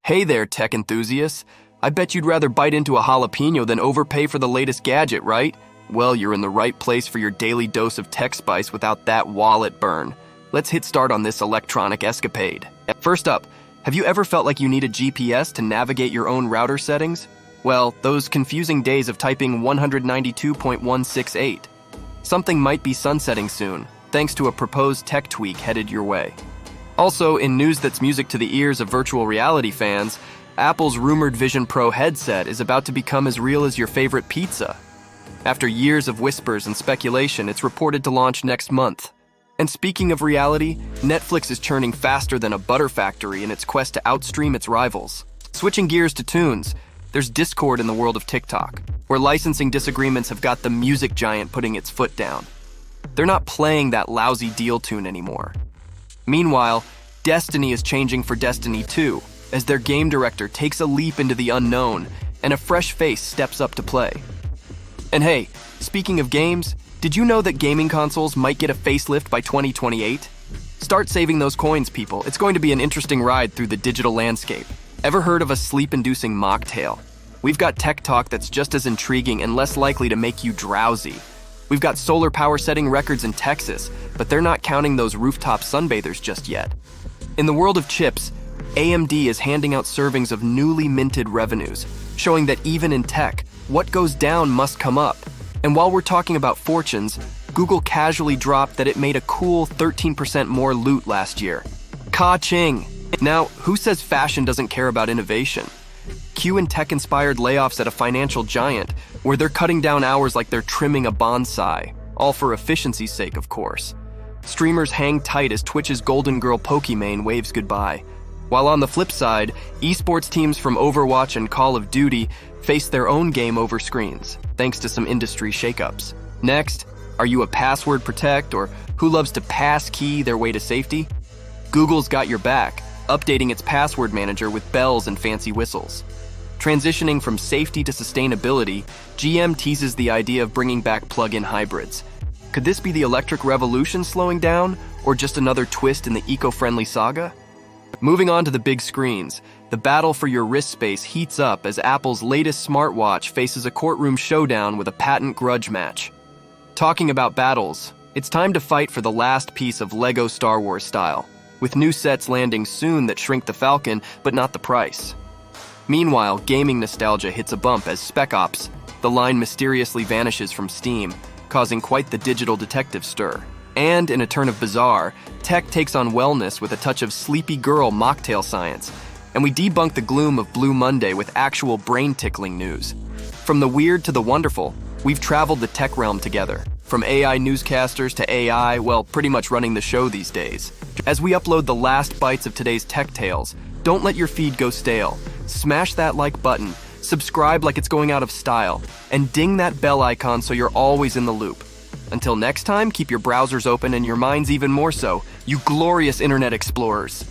Hey there, tech enthusiasts. I bet you'd rather bite into a jalapeno than overpay for the latest gadget, right? Well, you're in the right place for your daily dose of tech spice without that wallet burn. Let's hit start on this electronic escapade. First up, have you ever felt like you need a GPS to navigate your own router settings? Well, those confusing days of typing 192.168. Something might be sunsetting soon, thanks to a proposed tech tweak headed your way. Also, in news that's music to the ears of virtual reality fans, Apple's rumored Vision Pro headset is about to become as real as your favorite pizza. After years of whispers and speculation, it's reported to launch next month. And speaking of reality, Netflix is churning faster than a butter factory in its quest to outstream its rivals. Switching gears to tunes, there's discord in the world of TikTok, where licensing disagreements have got the music giant putting its foot down. They're not playing that lousy deal tune anymore. Meanwhile, Destiny is changing for Destiny 2, as their game director takes a leap into the unknown and a fresh face steps up to play. And hey, speaking of games, did you know that gaming consoles might get a facelift by 2028? Start saving those coins, people. It's going to be an interesting ride through the digital landscape. Ever heard of a sleep-inducing mocktail? We've got tech talk that's just as intriguing and less likely to make you drowsy. We've got solar power setting records in Texas, but they're not counting those rooftop sunbathers just yet. In the world of chips, AMD is handing out servings of newly minted revenues, showing that even in tech, what goes down must come up. And while we're talking about fortunes, Google casually dropped that it made a cool 13% more loot last year. Ka-ching! Now, who says fashion doesn't care about innovation? Cue and tech-inspired layoffs at a financial giant, where they're cutting down hours like they're trimming a bonsai, all for efficiency's sake, of course. Streamers hang tight as Twitch's Golden Girl Pokimane waves goodbye. While on the flip side, esports teams from Overwatch and Call of Duty face their own game over screens, thanks to some industry shakeups. Next, are you a password protect or who loves to pass key their way to safety? Google's got your back, updating its password manager with bells and fancy whistles. Transitioning from safety to sustainability, GM teases the idea of bringing back plug-in hybrids. Could this be the electric revolution slowing down, or just another twist in the eco-friendly saga? Moving on to the big screens, the battle for your wrist space heats up as Apple's latest smartwatch faces a courtroom showdown with a patent grudge match. Talking about battles, it's time to fight for the last piece of Lego Star Wars style, with new sets landing soon that shrink the Falcon, but not the price. Meanwhile, gaming nostalgia hits a bump as Spec Ops, the line mysteriously vanishes from Steam, causing quite the digital detective stir. And in a turn of bizarre, tech takes on wellness with a touch of sleepy girl mocktail science, and we debunk the gloom of Blue Monday with actual brain-tickling news. From the weird to the wonderful, we've traveled the tech realm together. From AI newscasters to AI, well, pretty much running the show these days. As we upload the last bites of today's tech tales, don't let your feed go stale. Smash that like button, subscribe like it's going out of style, and ding that bell icon so you're always in the loop. Until next time, keep your browsers open and your minds even more so, you glorious internet explorers.